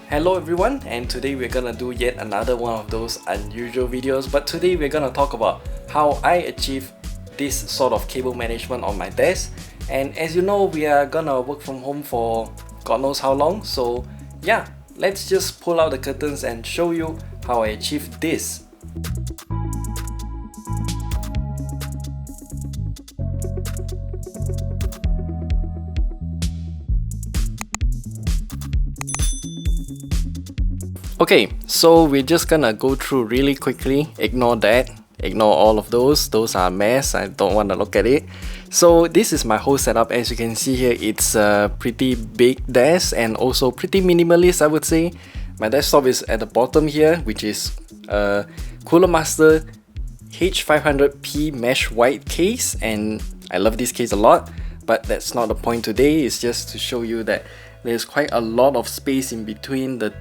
Hello everyone, and today we're gonna do yet another one of those unusual videos, but today we're gonna talk about how I achieve this sort of cable management on my desk. And as you know, we are gonna work from home for God knows how long, so yeah, let's just pull out the curtains and show you how I achieved this. Okay, so we're just gonna go through really quickly. Ignore that. Ignore all of those. Those are a mess. I don't want to look at it. So this is my whole setup. As you can see here, it's a pretty big desk and also pretty minimalist, I would say. My desktop is at the bottom here, which is a Cooler Master H500P mesh white case, and I love this case a lot. But that's not the point today. It's just to show you that there's quite a lot of space in between the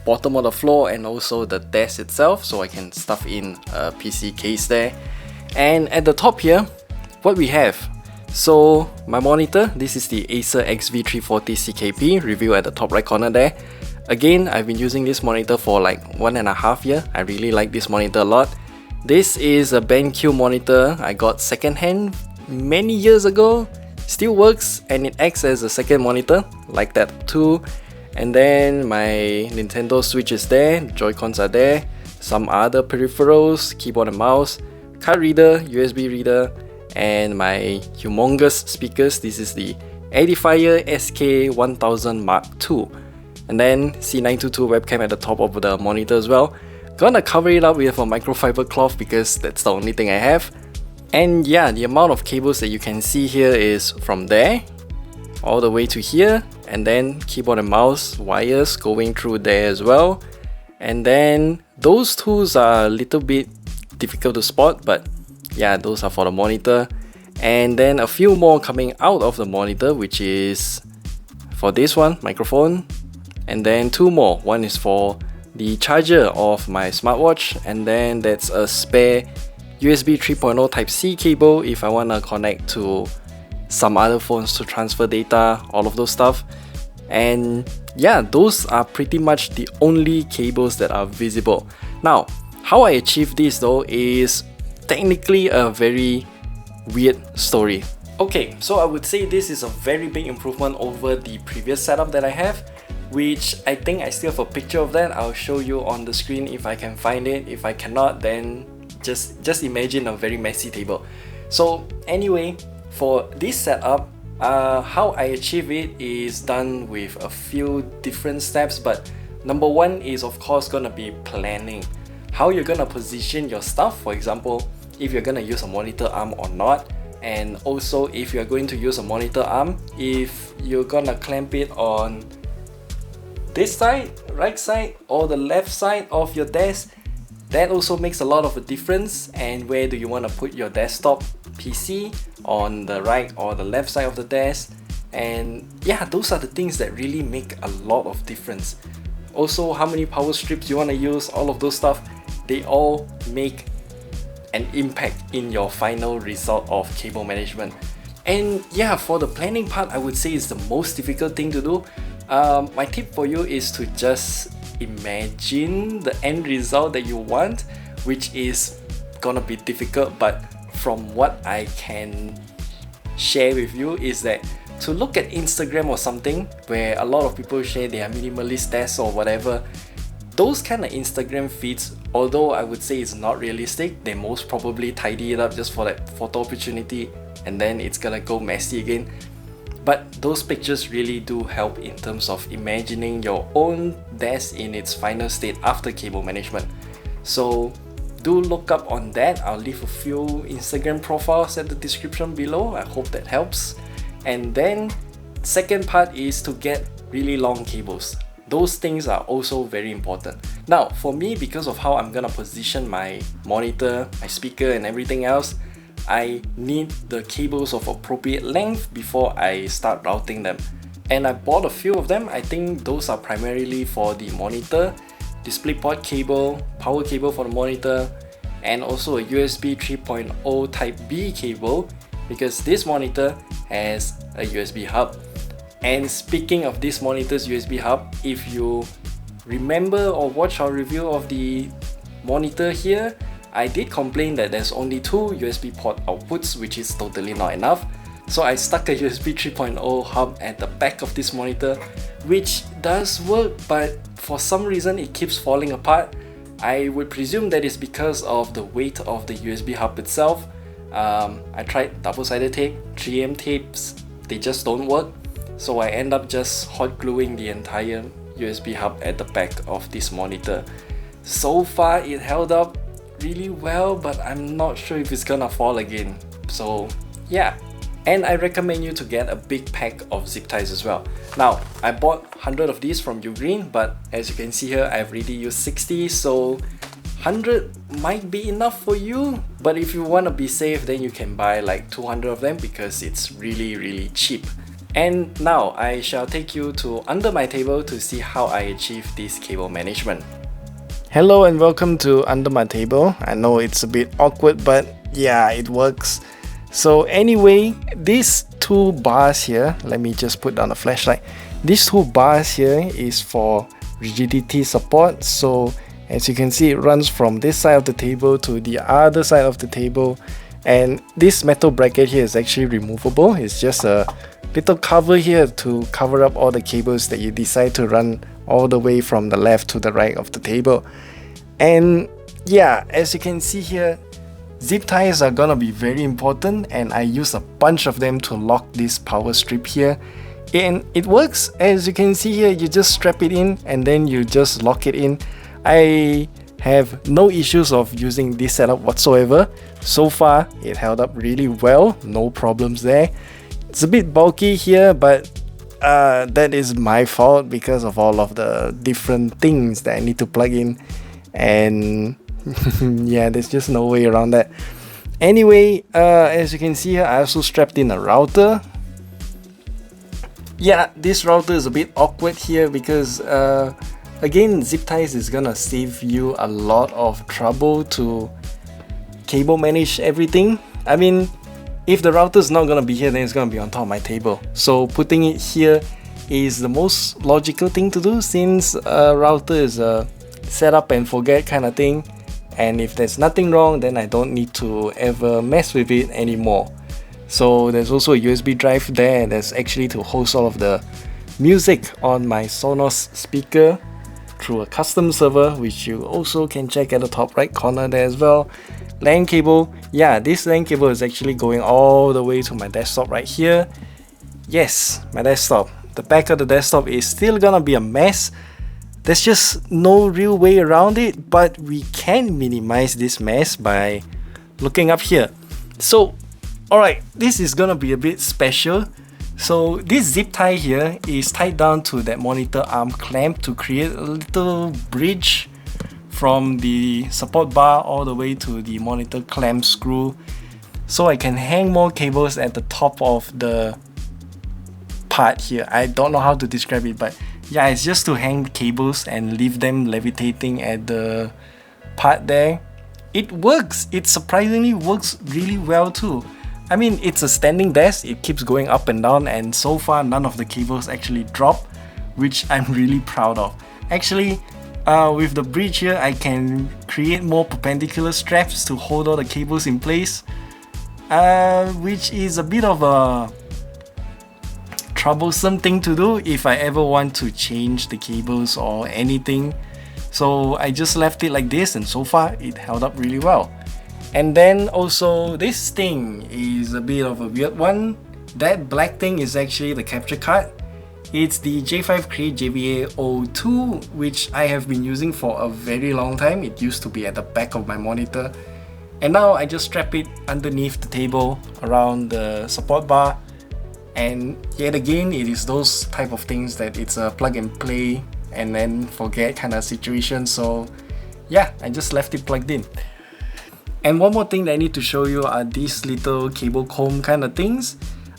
bottom of the floor and also the desk itself, so I can stuff in a PC case there. And at the top here, what we have, so my monitor, this is the Acer XV340 CKP, review at the top right corner there. Again, I've been using this monitor for like 1.5 years. I really like this monitor a lot. This is a BenQ monitor I got secondhand many years ago. Still works and it acts as a second monitor, like that too. And then my Nintendo Switch is there, Joy-Cons are there, some other peripherals, keyboard and mouse, card reader, USB reader, and my humongous speakers. This is the Edifier SK1000 Mark II. And then C922 webcam at the top of the monitor as well. Gonna cover it up with a microfiber cloth because that's the only thing I have. And yeah, the amount of cables that you can see here is from there all the way to here, and then keyboard and mouse wires going through there as well. And then those tools are a little bit difficult to spot, but yeah, those are for the monitor. And then a few more coming out of the monitor, which is for this one, microphone. And then two more. One is for the charger of my smartwatch, and then that's a spare USB 3.0 Type-C cable if I want to connect to some other phones to transfer data, all of those stuff. And yeah, those are pretty much the only cables that are visible. Now, how I achieve this though is technically a very weird story. Okay, so I would say this is a very big improvement over the previous setup that I have, which I think I still have a picture of that. I'll show you on the screen if I can find it. If I cannot, then just imagine a very messy table. So anyway, for this setup, how I achieve it is done with a few different steps, but number one is of course gonna be planning. How you're gonna position your stuff, for example, if you're gonna use a monitor arm or not, and also if you're going to use a monitor arm, if you're gonna clamp it on this side, right side, or the left side of your desk. That also makes a lot of a difference. And where do you want to put your desktop PC, on the right or the left side of the desk? And yeah, those are the things that really make a lot of difference. Also, how many power strips you want to use, all of those stuff, they all make an impact in your final result of cable management. And yeah, for the planning part, I would say it's the most difficult thing to do. My tip for you is to just imagine the end result that you want, which is gonna be difficult, but from what I can share with you is that to look at Instagram or something where a lot of people share their minimalist desks or whatever, those kind of Instagram feeds, although I would say it's not realistic, they most probably tidy it up just for that photo opportunity and then it's gonna go messy again. But those pictures really do help in terms of imagining your own desk in its final state after cable management. So do look up on that. I'll leave a few Instagram profiles at the description below. I hope that helps. And then second part is to get really long cables. Those things are also very important. Now for me, because of how I'm gonna position my monitor, my speaker and everything else, I need the cables of appropriate length before I start routing them. And I bought a few of them. I think those are primarily for the monitor, DisplayPort cable, power cable for the monitor, and also a USB 3.0 Type B cable because this monitor has a USB hub. And speaking of this monitor's USB hub, if you remember or watch our review of the monitor here, I did complain that there's only 2 USB port outputs, which is totally not enough. So I stuck a USB 3.0 hub at the back of this monitor, which does work, but for some reason it keeps falling apart. I would presume that is because of the weight of the USB hub itself. I tried double-sided tape, 3M tapes, they just don't work. So I end up just hot gluing the entire USB hub at the back of this monitor. So far it held up really well, but I'm not sure if it's gonna fall again. So yeah. And I recommend you to get a big pack of zip ties as well. Now, I bought 100 of these from Ugreen, but as you can see here, I've already used 60, so 100 might be enough for you. But if you want to be safe, then you can buy like 200 of them because it's really cheap. And now I shall take you to under my table to see how I achieve this cable management. Hello and welcome to under my table. I know it's a bit awkward, but yeah, it works. So anyway, these 2 bars here, let me just put down a flashlight. These 2 bars here is for rigidity support. So as you can see, it runs from this side of the table to the other side of the table. And this metal bracket here is actually removable. It's just a little cover here to cover up all the cables that you decide to run all the way from the left to the right of the table. And yeah, as you can see here, zip ties are gonna be very important, and I use a bunch of them to lock this power strip here. And it works. As you can see here, you just strap it in and then you just lock it in. I have no issues of using this setup whatsoever. So far, it held up really well, no problems there. It's a bit bulky here, but that is my fault because of all of the different things that I need to plug in, and yeah, there's just no way around that. Anyway, as you can see here, I also strapped in a router. Yeah, this router is a bit awkward here because again, zip ties is gonna save you a lot of trouble to cable manage everything. I mean, if the router is not gonna be here, then it's gonna be on top of my table. So putting it here is the most logical thing to do, since a router is a set up and forget kind of thing. And if there's nothing wrong, then I don't need to ever mess with it anymore. So there's also a USB drive there that's actually to host all of the music on my Sonos speaker through a custom server, which you also can check at the top right corner there as well. LAN cable, yeah, this LAN cable is actually going all the way to my desktop right here. Yes, my desktop. The back of the desktop is still gonna be a mess. There's just no real way around it, but we can minimize this mess by looking up here. So, alright, this is gonna be a bit special. So this zip tie here is tied down to that monitor arm clamp to create a little bridge from the support bar all the way to the monitor clamp screw, so I can hang more cables at the top of the part here. I don't know how to describe it, but yeah, it's just to hang cables and leave them levitating at the part there. It works. It surprisingly works really well too. I mean, it's a standing desk, it keeps going up and down, and so far none of the cables actually drop, which I'm really proud of. Actually, with the bridge here, I can create more perpendicular straps to hold all the cables in place, which is a bit of a troublesome thing to do if I ever want to change the cables or anything. So I just left it like this, and so far it held up really well. And then also this thing is a bit of a weird one. That black thing is actually the capture card. It's the J5 Create JVA02, which I have been using for a very long time. It used to be at the back of my monitor, and now I just strap it underneath the table around the support bar. And yet again, it is those type of things that it's a plug and play and then forget kind of situation. So yeah, I just left it plugged in. And one more thing that I need to show you are these little cable comb kind of things.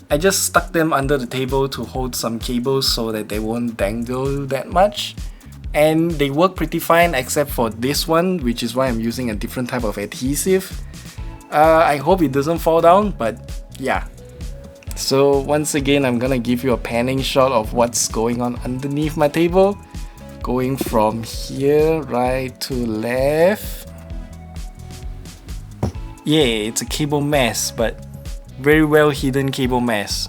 I just stuck them under the table to hold some cables so that they won't dangle that much. And they work pretty fine except for this one, which is why I'm using a different type of adhesive. I hope it doesn't fall down, but yeah. So once again, I'm gonna give you a panning shot of what's going on underneath my table. going from here right to left. Yeah, it's a cable mess, but very well hidden cable mess.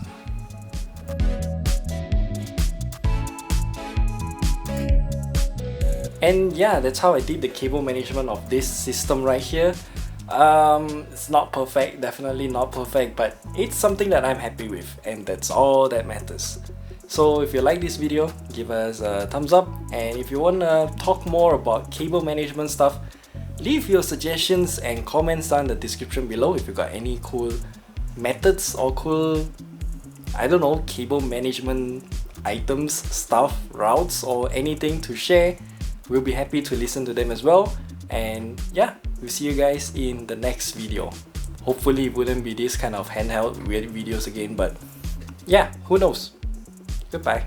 And yeah, that's how I did the cable management of this system right here. It's not perfect, definitely not perfect, but it's something that I'm happy with, and that's all that matters. So if you like this video, give us a thumbs up, and if you wanna talk more about cable management stuff, leave your suggestions and comments down in the description below if you got any cool methods or cool, I don't know, cable management items, stuff, routes, or anything to share. We'll be happy to listen to them as well. And yeah, we'll see you guys in the next video. Hopefully it wouldn't be this kind of handheld weird videos again, but yeah, who knows. Goodbye.